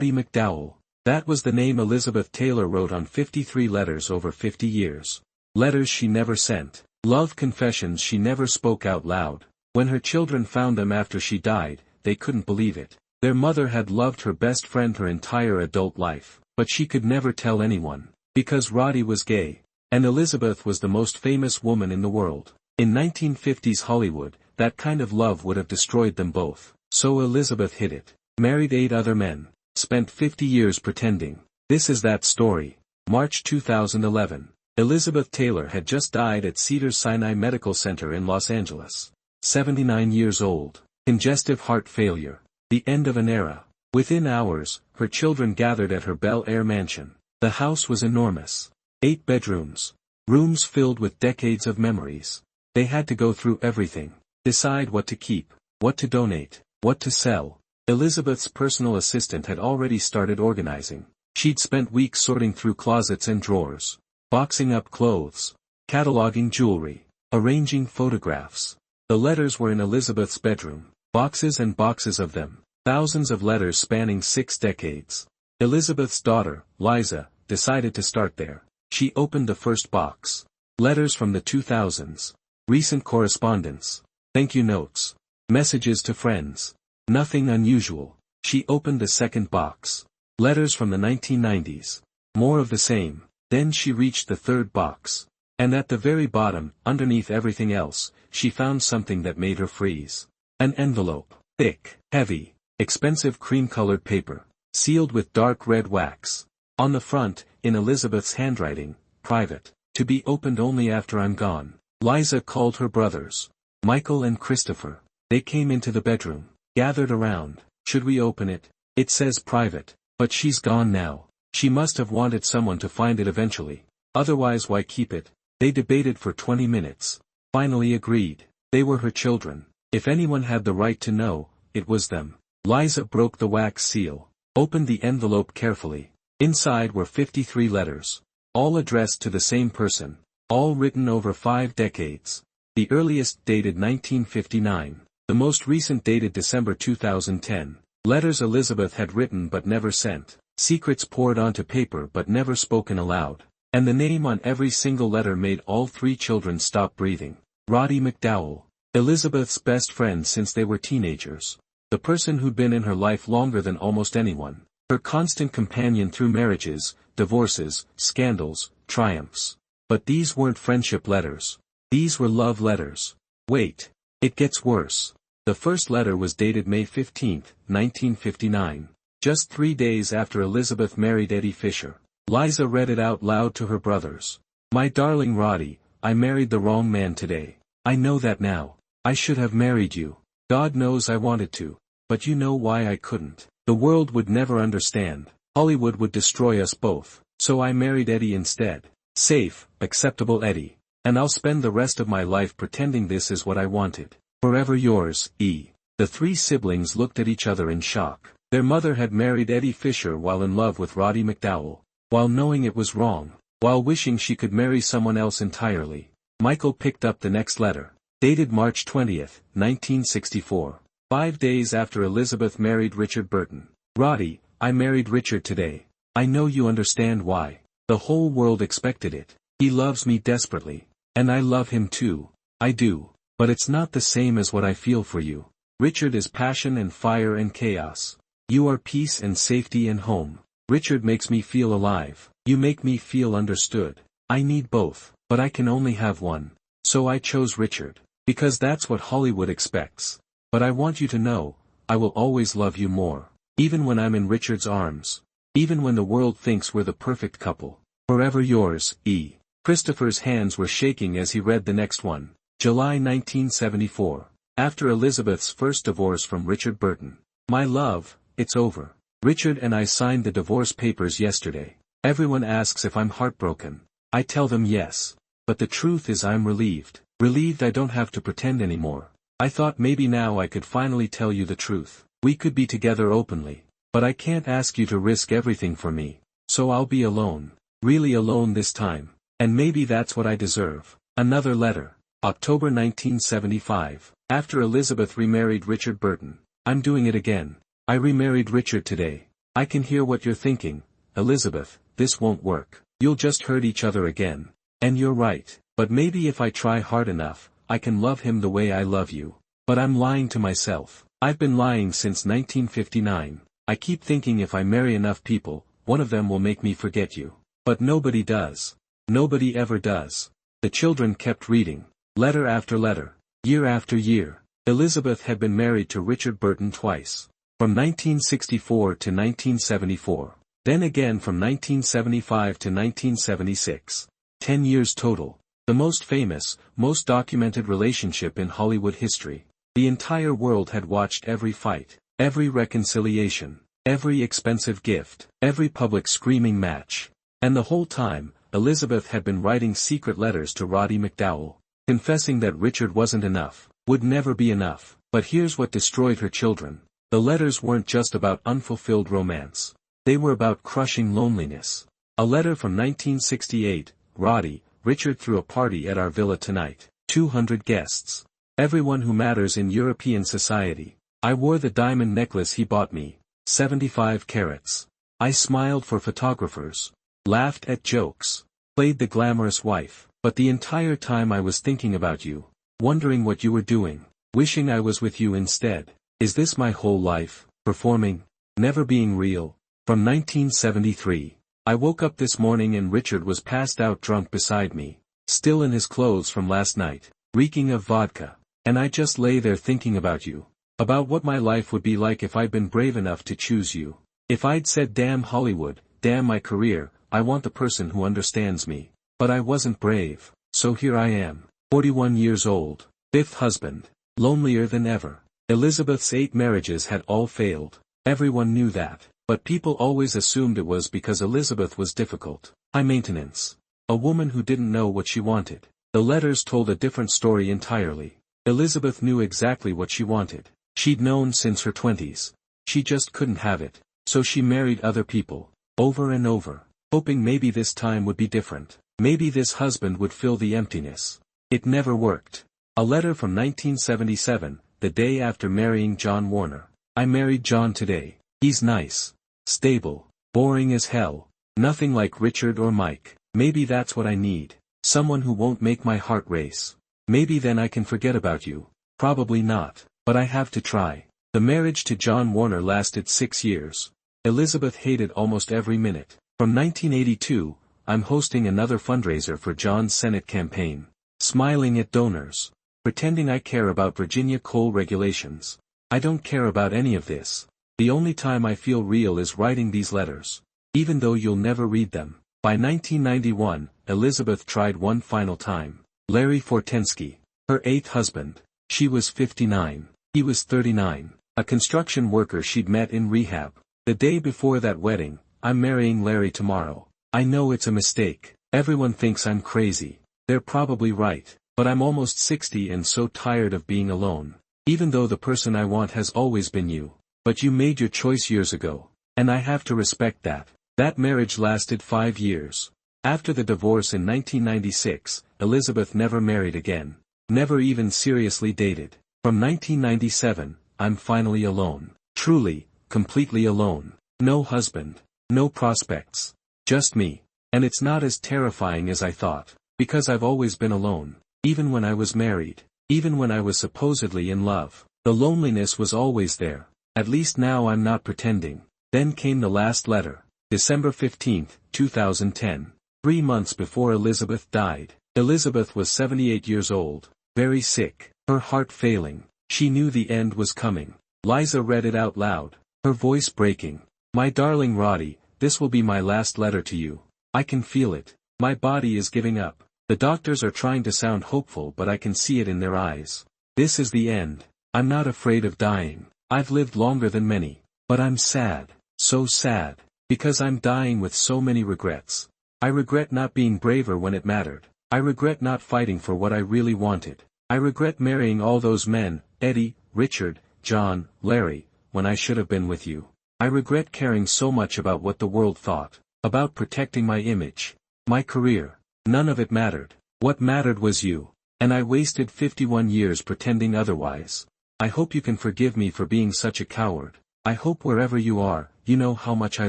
Roddy McDowall. That was the name Elizabeth Taylor wrote on 53 letters over 50 years. Letters she never sent. Love confessions she never spoke out loud. When her children found them after she died, they couldn't believe it. Their mother had loved her best friend her entire adult life, but she could never tell anyone. Because Roddy was gay. And Elizabeth was the most famous woman in the world. In 1950s Hollywood, that kind of love would have destroyed them both. So Elizabeth hid it. Married 8 other men. Spent 50 years pretending. This is that story. March 2011. Elizabeth Taylor had just died at Cedars-Sinai Medical Center in Los Angeles. 79 years old. Congestive heart failure. The end of an era. Within hours, her children gathered at her Bel Air mansion. The house was enormous. 8 bedrooms. Rooms filled with decades of memories. They had to go through everything. Decide what to keep, what to donate, what to sell. Elizabeth's personal assistant had already started organizing. She'd spent weeks sorting through closets and drawers, boxing up clothes, cataloging jewelry, arranging photographs. The letters were in Elizabeth's bedroom, boxes and boxes of them, thousands of letters spanning 6 decades. Elizabeth's daughter, Liza, decided to start there. She opened the first box. Letters from the 2000s. Recent correspondence. Thank you notes. Messages to friends. Nothing unusual. She opened the second box. Letters from the 1990s. More of the same. Then she reached the third box. And at the very bottom, underneath everything else, she found something that made her freeze. An envelope. Thick, heavy, expensive cream-colored paper. Sealed with dark red wax. On the front, in Elizabeth's handwriting, private. To be opened only after I'm gone. Liza called her brothers. Michael and Christopher. They came into the bedroom. Gathered around. Should we open it? It says private. But she's gone now. She must have wanted someone to find it eventually. Otherwise why keep it? They debated for 20 minutes. Finally agreed. They were her children. If anyone had the right to know, it was them. Liza broke the wax seal. Opened the envelope carefully. Inside were 53 letters. All addressed to the same person. All written over 5 decades. The earliest dated 1959. The most recent dated December 2010. Letters Elizabeth had written but never sent. Secrets poured onto paper but never spoken aloud. And the name on every single letter made all 3 children stop breathing. Roddy McDowall. Elizabeth's best friend since they were teenagers. The person who'd been in her life longer than almost anyone. Her constant companion through marriages, divorces, scandals, triumphs. But these weren't friendship letters. These were love letters. Wait. It gets worse. The first letter was dated May 15, 1959. Just 3 days after Elizabeth married Eddie Fisher. Liza read it out loud to her brothers. My darling Roddy, I married the wrong man today. I know that now. I should have married you. God knows I wanted to. But you know why I couldn't. The world would never understand. Hollywood would destroy us both. So I married Eddie instead. Safe, acceptable Eddie. And I'll spend the rest of my life pretending this is what I wanted. Forever yours, E. The 3 siblings looked at each other in shock. Their mother had married Eddie Fisher while in love with Roddy McDowall. While knowing it was wrong. While wishing she could marry someone else entirely. Michael picked up the next letter. Dated March 20, 1964. 5 days after Elizabeth married Richard Burton. Roddy, I married Richard today. I know you understand why. The whole world expected it. He loves me desperately. And I love him too. I do. But it's not the same as what I feel for you. Richard is passion and fire and chaos. You are peace and safety and home. Richard makes me feel alive. You make me feel understood. I need both, but I can only have one. So I chose Richard. Because that's what Hollywood expects. But I want you to know, I will always love you more. Even when I'm in Richard's arms. Even when the world thinks we're the perfect couple. Forever yours, E. Christopher's hands were shaking as he read the next one. July 1974. After Elizabeth's first divorce from Richard Burton. My love, it's over. Richard and I signed the divorce papers yesterday. Everyone asks if I'm heartbroken. I tell them yes. But the truth is I'm relieved. Relieved I don't have to pretend anymore. I thought maybe now I could finally tell you the truth. We could be together openly. But I can't ask you to risk everything for me. So I'll be alone. Really alone this time. And maybe that's what I deserve. Another letter. October 1975. After Elizabeth remarried Richard Burton. I'm doing it again. I remarried Richard today. I can hear what you're thinking, Elizabeth, this won't work. You'll just hurt each other again. And you're right, but maybe if I try hard enough, I can love him the way I love you. But I'm lying to myself. I've been lying since 1959. I keep thinking if I marry enough people, one of them will make me forget you. But nobody does. Nobody ever does. The children kept reading. Letter after letter. Year after year. Elizabeth had been married to Richard Burton twice. From 1964 to 1974. Then again from 1975 to 1976. 10 years total. The most famous, most documented relationship in Hollywood history. The entire world had watched every fight, every reconciliation, every expensive gift, every public screaming match. And the whole time, Elizabeth had been writing secret letters to Roddy McDowall, confessing that Richard wasn't enough, would never be enough. But here's what destroyed her children. The letters weren't just about unfulfilled romance. They were about crushing loneliness. A letter from 1968, Roddy, Richard threw a party at our villa tonight. 200 guests. Everyone who matters in European society. I wore the diamond necklace he bought me. 75 carats. I smiled for photographers. Laughed at jokes. Played the glamorous wife. But the entire time I was thinking about you. Wondering what you were doing. Wishing I was with you instead. Is this my whole life? Performing? Never being real? From 1973. I woke up this morning and Richard was passed out drunk beside me. Still in his clothes from last night. Reeking of vodka. And I just lay there thinking about you. About what my life would be like if I'd been brave enough to choose you. If I'd said damn Hollywood, damn my career, I want the person who understands me. But I wasn't brave. So here I am. 41 years old. 5th husband. Lonelier than ever. Elizabeth's 8 marriages had all failed. Everyone knew that. But people always assumed it was because Elizabeth was difficult. High maintenance. A woman who didn't know what she wanted. The letters told a different story entirely. Elizabeth knew exactly what she wanted. She'd known since her 20s. She just couldn't have it. So she married other people. Over and over. Hoping maybe this time would be different. Maybe this husband would fill the emptiness. It never worked. A letter from 1977, the day after marrying John Warner. I married John today. He's nice. Stable. Boring as hell. Nothing like Richard or Mike. Maybe that's what I need. Someone who won't make my heart race. Maybe then I can forget about you. Probably not. But I have to try. The marriage to John Warner lasted 6 years. Elizabeth hated almost every minute. From 1982, I'm hosting another fundraiser for John's Senate campaign. Smiling at donors. Pretending I care about Virginia coal regulations. I don't care about any of this. The only time I feel real is writing these letters. Even though you'll never read them. By 1991, Elizabeth tried one final time. Larry Fortensky. Her 8th husband. She was 59. He was 39. A construction worker she'd met in rehab. The day before that wedding, I'm marrying Larry tomorrow. I know it's a mistake. Everyone thinks I'm crazy. They're probably right. But I'm almost 60 and so tired of being alone. Even though the person I want has always been you. But you made your choice years ago. And I have to respect that. That marriage lasted 5 years. After the divorce in 1996, Elizabeth never married again. Never even seriously dated. From 1997, I'm finally alone. Truly, completely alone. No husband. No prospects. Just me. And it's not as terrifying as I thought. Because I've always been alone. Even when I was married. Even when I was supposedly in love. The loneliness was always there. At least now I'm not pretending. Then came the last letter. December 15, 2010. 3 months before Elizabeth died. Elizabeth was 78 years old. Very sick. Her heart failing. She knew the end was coming. Liza read it out loud. Her voice breaking. My darling Roddy, this will be my last letter to you. I can feel it. My body is giving up. The doctors are trying to sound hopeful but I can see it in their eyes. This is the end. I'm not afraid of dying. I've lived longer than many. But I'm sad. So sad. Because I'm dying with so many regrets. I regret not being braver when it mattered. I regret not fighting for what I really wanted. I regret marrying all those men, Eddie, Richard, John, Larry, when I should have been with you. I regret caring so much about what the world thought. About protecting my image. My career. None of it mattered. What mattered was you. And I wasted 51 years pretending otherwise. I hope you can forgive me for being such a coward. I hope wherever you are, you know how much I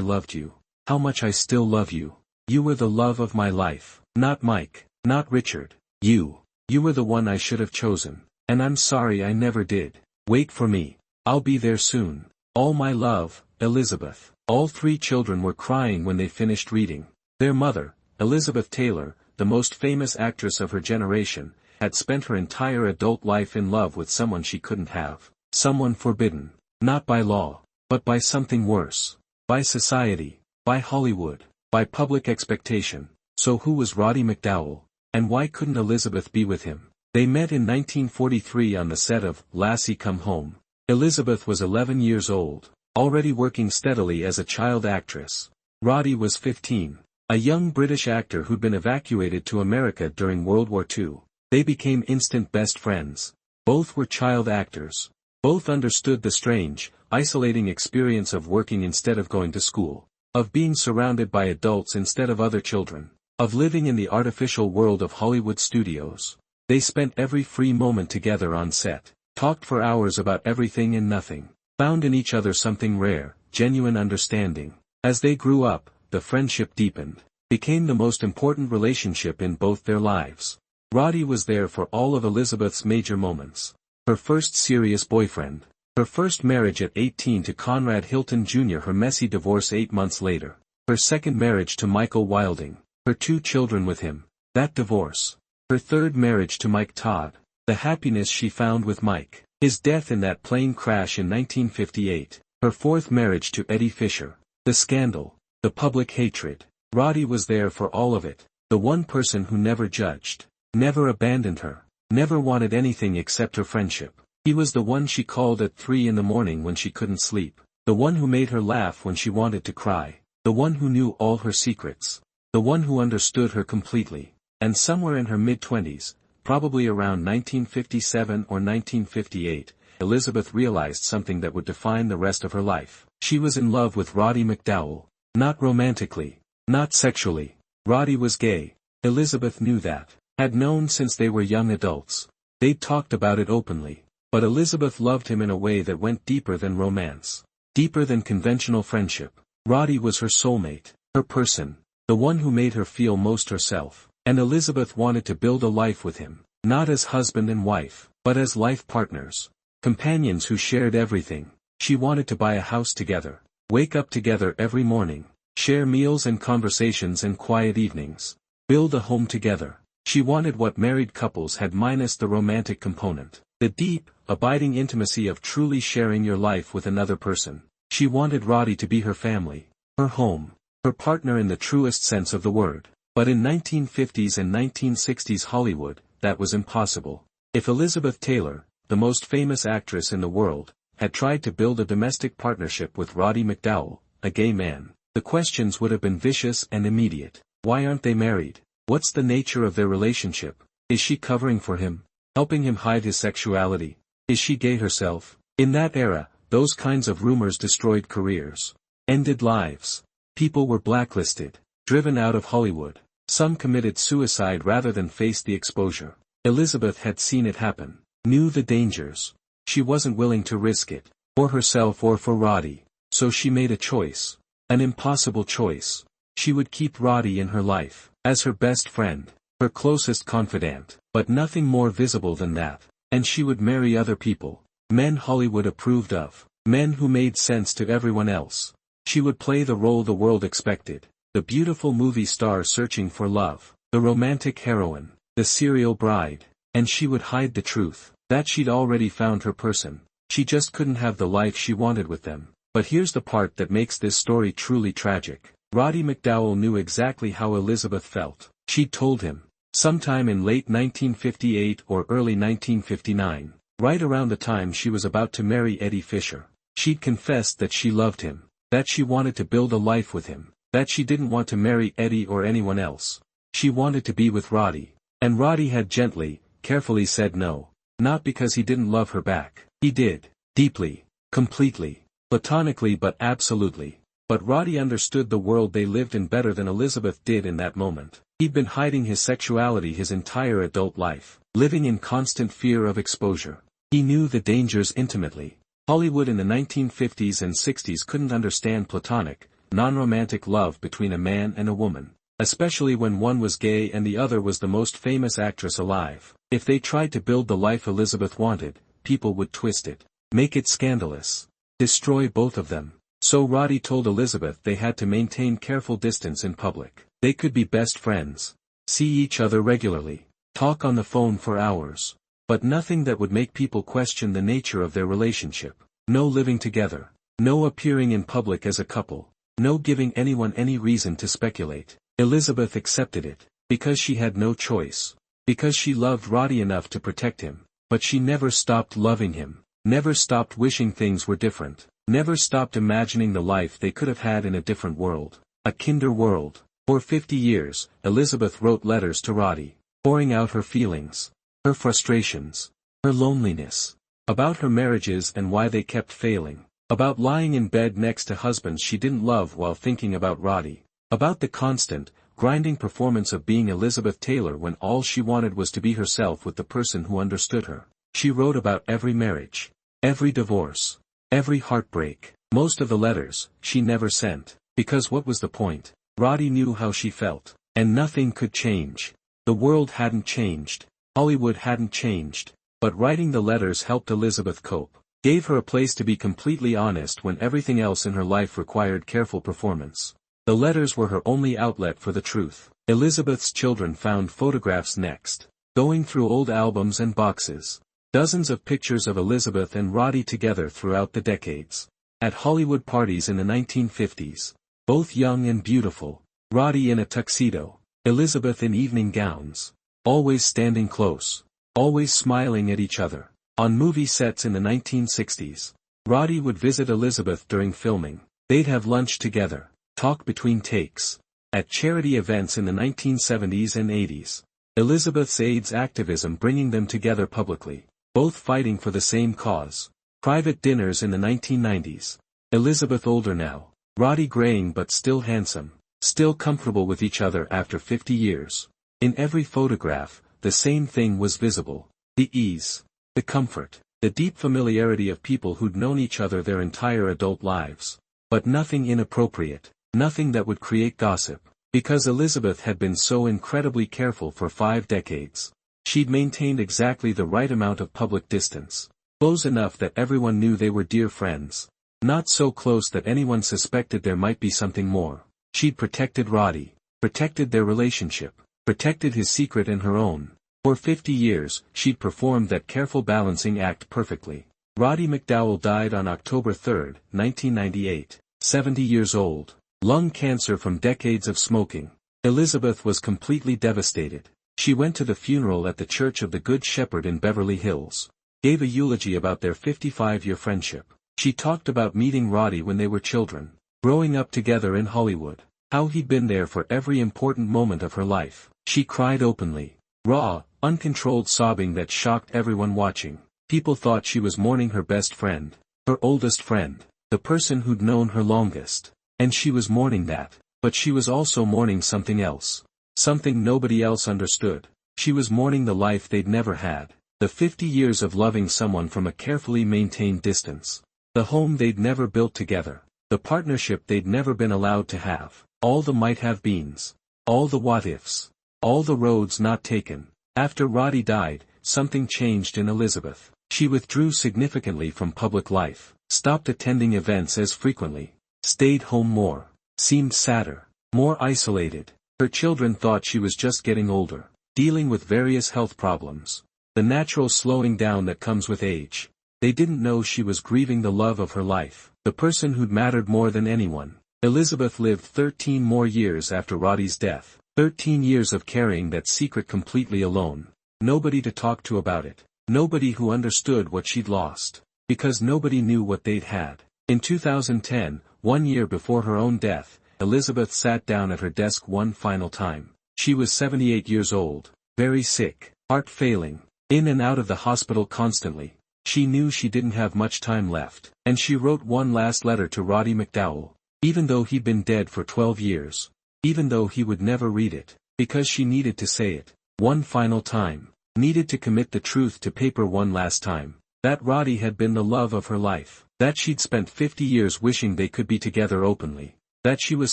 loved you. How much I still love you. You were the love of my life. Not Mike, not Richard. You. You were the one I should have chosen. And I'm sorry I never did. Wait for me. I'll be there soon. All my love, Elizabeth. All three children were crying when they finished reading. Their mother, Elizabeth Taylor, the most famous actress of her generation, had spent her entire adult life in love with someone she couldn't have. Someone forbidden. Not by law, but by something worse. By society. By Hollywood. By public expectation. So who was Roddy McDowall? And why couldn't Elizabeth be with him? They met in 1943 on the set of Lassie Come Home. Elizabeth was 11 years old, already working steadily as a child actress. Roddy was 15, a young British actor who'd been evacuated to America during World War II. They became instant best friends. Both were child actors. Both understood the strange, isolating experience of working instead of going to school, of being surrounded by adults instead of other children, of living in the artificial world of Hollywood studios. They spent every free moment together on set, talked for hours about everything and nothing, found in each other something rare, genuine understanding. As they grew up, the friendship deepened, became the most important relationship in both their lives. Roddy was there for all of Elizabeth's major moments. Her first serious boyfriend. Her first marriage at 18 to Conrad Hilton Jr. Her messy divorce 8 months later. Her second marriage to Michael Wilding. Her 2 children with him. That divorce. Her third marriage to Mike Todd. The happiness she found with Mike. His death in that plane crash in 1958. Her fourth marriage to Eddie Fisher. The scandal. The public hatred. Roddy was there for all of it. The one person who never judged. Never abandoned her. Never wanted anything except her friendship. He was the one she called at 3 in the morning when she couldn't sleep. The one who made her laugh when she wanted to cry. The one who knew all her secrets. The one who understood her completely. And somewhere in her mid-20s, probably around 1957 or 1958, Elizabeth realized something that would define the rest of her life. She was in love with Roddy McDowall. Not romantically. Not sexually. Roddy was gay. Elizabeth knew that. Had known since they were young adults. They'd talked about it openly. But Elizabeth loved him in a way that went deeper than romance. Deeper than conventional friendship. Roddy was her soulmate. Her person. The one who made her feel most herself. And Elizabeth wanted to build a life with him. Not as husband and wife, but as life partners. Companions who shared everything. She wanted to buy a house together. Wake up together every morning. Share meals and conversations and quiet evenings. Build a home together. She wanted what married couples had minus the romantic component. The deep, abiding intimacy of truly sharing your life with another person. She wanted Roddy to be her family. Her home. Her partner in the truest sense of the word. But in 1950s and 1960s Hollywood, that was impossible. If Elizabeth Taylor, the most famous actress in the world, had tried to build a domestic partnership with Roddy McDowall, a gay man, the questions would have been vicious and immediate. Why aren't they married? What's the nature of their relationship? Is she covering for him? Helping him hide his sexuality? Is she gay herself? In that era, those kinds of rumors destroyed careers. Ended lives. People were blacklisted. Driven out of Hollywood. Some committed suicide rather than face the exposure. Elizabeth had seen it happen. Knew the dangers. She wasn't willing to risk it. For herself or for Roddy. So she made a choice. An impossible choice. She would keep Roddy in her life. As her best friend. Her closest confidant. But nothing more visible than that. And she would marry other people. Men Hollywood approved of. Men who made sense to everyone else. She would play the role the world expected. The beautiful movie star searching for love. The romantic heroine. The serial bride. And she would hide the truth. That she'd already found her person. She just couldn't have the life she wanted with them. But here's the part that makes this story truly tragic. Roddy McDowall knew exactly how Elizabeth felt. She'd told him. Sometime in late 1958 or early 1959. Right around the time she was about to marry Eddie Fisher. She'd confessed that she loved him. That she wanted to build a life with him. That she didn't want to marry Eddie or anyone else. She wanted to be with Roddy. And Roddy had gently, carefully said no. Not because he didn't love her back. He did. Deeply. Completely. Platonically but absolutely. But Roddy understood the world they lived in better than Elizabeth did in that moment. He'd been hiding his sexuality his entire adult life. Living in constant fear of exposure. He knew the dangers intimately. Hollywood in the 1950s and 60s couldn't understand platonic, non-romantic love between a man and a woman, especially when one was gay and the other was the most famous actress alive. If they tried to build the life Elizabeth wanted, people would twist it, make it scandalous, destroy both of them. So Roddy told Elizabeth they had to maintain careful distance in public. They could be best friends, see each other regularly, talk on the phone for hours, but nothing that would make people question the nature of their relationship. No living together, no appearing in public as a couple, no giving anyone any reason to speculate. Elizabeth accepted it, because she had no choice, because she loved Roddy enough to protect him, but she never stopped loving him, never stopped wishing things were different, never stopped imagining the life they could have had in a different world, a kinder world. For 50 years, Elizabeth wrote letters to Roddy, pouring out her feelings, her frustrations, her loneliness, about her marriages and why they kept failing, about lying in bed next to husbands she didn't love while thinking about Roddy, about the constant, grinding performance of being Elizabeth Taylor when all she wanted was to be herself with the person who understood her. She wrote about every marriage, every divorce, every heartbreak. Most of the letters, she never sent, because what was the point? Roddy knew how she felt, and nothing could change. The world hadn't changed, Hollywood hadn't changed, but writing the letters helped Elizabeth cope, gave her a place to be completely honest when everything else in her life required careful performance. The letters were her only outlet for the truth. Elizabeth's children found photographs next, going through old albums and boxes. Dozens of pictures of Elizabeth and Roddy together throughout the decades. At Hollywood parties in the 1950s. Both young and beautiful, Roddy in a tuxedo, Elizabeth in evening gowns, always standing close, always smiling at each other. On movie sets in the 1960s, Roddy would visit Elizabeth during filming. They'd have lunch together, talk between takes. At charity events in the 1970s and 80s, Elizabeth's AIDS activism bringing them together publicly, both fighting for the same cause. Private dinners in the 1990s, Elizabeth older now, Roddy graying but still handsome, still comfortable with each other after 50 years. In every photograph, the same thing was visible. The ease, the comfort, the deep familiarity of people who'd known each other their entire adult lives. But nothing inappropriate, nothing that would create gossip, because Elizabeth had been so incredibly careful for 5 decades. She'd maintained exactly the right amount of public distance, close enough that everyone knew they were dear friends. Not so close that anyone suspected there might be something more. She'd protected Roddy, protected their relationship, protected his secret and her own. For 50 years, she'd performed that careful balancing act perfectly. Roddy McDowall died on October 3, 1998, 70 years old. Lung cancer from decades of smoking. Elizabeth was completely devastated. She went to the funeral at the Church of the Good Shepherd in Beverly Hills, gave a eulogy about their 55-year friendship. She talked about meeting Roddy when they were children, growing up together in Hollywood, how he'd been there for every important moment of her life. She cried openly, raw, uncontrolled sobbing that shocked everyone watching. People thought she was mourning her best friend, her oldest friend, the person who'd known her longest. And she was mourning that, but she was also mourning something else. Something nobody else understood. She was mourning the life they'd never had, the 50 years of loving someone from a carefully maintained distance. The home they'd never built together, the partnership they'd never been allowed to have, all the might-have-beens, all the what-ifs, all the roads not taken. After Roddy died, something changed in Elizabeth. She withdrew significantly from public life, stopped attending events as frequently, stayed home more, seemed sadder, more isolated. Her children thought she was just getting older, dealing with various health problems, the natural slowing down that comes with age. They didn't know she was grieving the love of her life, the person who'd mattered more than anyone. Elizabeth lived 13 more years after Roddy's death, 13 years of carrying that secret completely alone. Nobody to talk to about it, nobody who understood what she'd lost, because nobody knew what they'd had. In 2010, 1 year before her own death, Elizabeth sat down at her desk one final time. She was 78 years old, very sick, heart failing, in and out of the hospital constantly. She knew she didn't have much time left, and she wrote one last letter to Roddy McDowall, even though he'd been dead for 12 years, even though he would never read it, because she needed to say it, one final time, needed to commit the truth to paper one last time. That Roddy had been the love of her life. That she'd spent 50 years wishing they could be together openly. That she was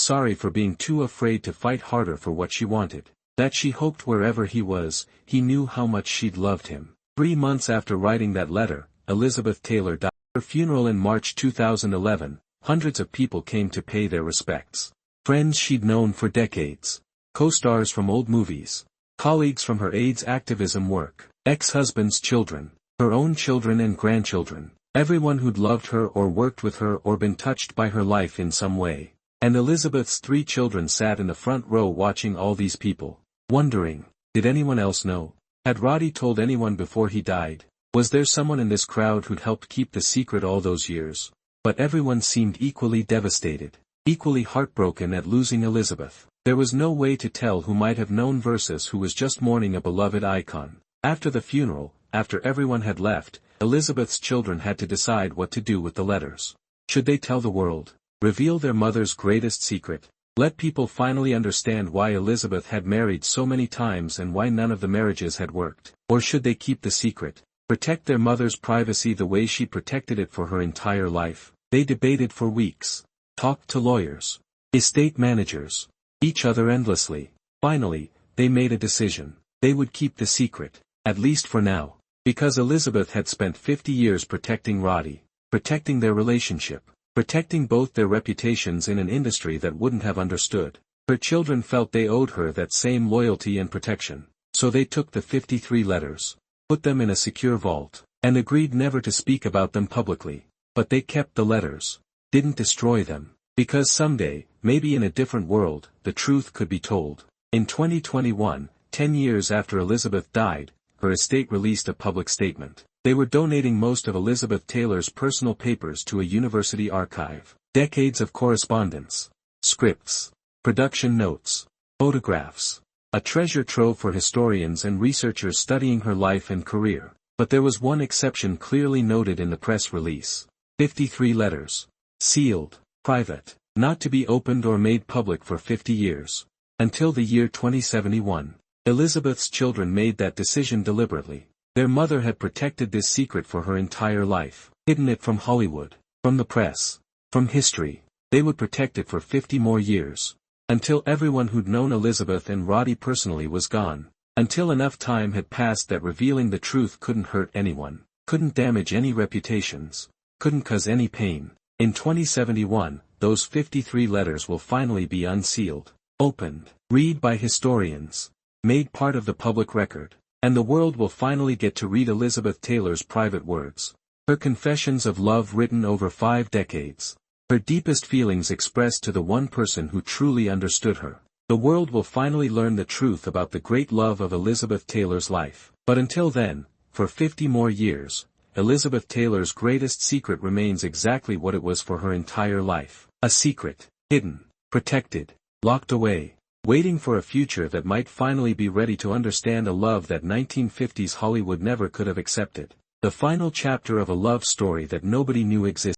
sorry for being too afraid to fight harder for what she wanted. That she hoped wherever he was, he knew how much she'd loved him. 3 months after writing that letter, Elizabeth Taylor died. At her funeral in March 2011, hundreds of people came to pay their respects. Friends she'd known for decades. Co-stars from old movies. Colleagues from her AIDS activism work. Ex-husband's children. Her own children and grandchildren. Everyone who'd loved her or worked with her or been touched by her life in some way. And Elizabeth's 3 children sat in the front row watching all these people, wondering, did anyone else know? Had Roddy told anyone before he died? Was there someone in this crowd who'd helped keep the secret all those years? But everyone seemed equally devastated, equally heartbroken at losing Elizabeth. There was no way to tell who might have known versus who was just mourning a beloved icon. After the funeral, after everyone had left, Elizabeth's children had to decide what to do with the letters. Should they tell the world? Reveal their mother's greatest secret? Let people finally understand why Elizabeth had married so many times and why none of the marriages had worked? Or should they keep the secret? Protect their mother's privacy the way she protected it for her entire life? They debated for weeks. Talked to lawyers. Estate managers. Each other endlessly. Finally, they made a decision. They would keep the secret. At least for now. Because Elizabeth had spent 50 years protecting Roddy. Protecting their relationship. Protecting both their reputations in an industry that wouldn't have understood. Her children felt they owed her that same loyalty and protection. So they took the 53 letters. Put them in a secure vault. And agreed never to speak about them publicly. But they kept the letters. Didn't destroy them. Because someday, maybe in a different world, the truth could be told. In 2021, 10 years after Elizabeth died, her estate released a public statement. They were donating most of Elizabeth Taylor's personal papers to a university archive. Decades of correspondence. Scripts. Production notes. Photographs. A treasure trove for historians and researchers studying her life and career. But there was one exception clearly noted in the press release. 53 letters. Sealed. Private. Not to be opened or made public for 50 years. Until the year 2071. Elizabeth's children made that decision deliberately. Their mother had protected this secret for her entire life. Hidden it from Hollywood. From the press. From history. They would protect it for 50 more years. Until everyone who'd known Elizabeth and Roddy personally was gone. Until enough time had passed that revealing the truth couldn't hurt anyone. Couldn't damage any reputations. Couldn't cause any pain. In 2071, those 53 letters will finally be unsealed. Opened. Read by historians. Made part of the public record. And the world will finally get to read Elizabeth Taylor's private words. Her confessions of love written over 5 decades. Her deepest feelings expressed to the one person who truly understood her. The world will finally learn the truth about the great love of Elizabeth Taylor's life. But until then, for 50 more years, Elizabeth Taylor's greatest secret remains exactly what it was for her entire life. A secret. Hidden. Protected. Locked away. Waiting for a future that might finally be ready to understand a love that 1950s Hollywood never could have accepted. The final chapter of a love story that nobody knew existed.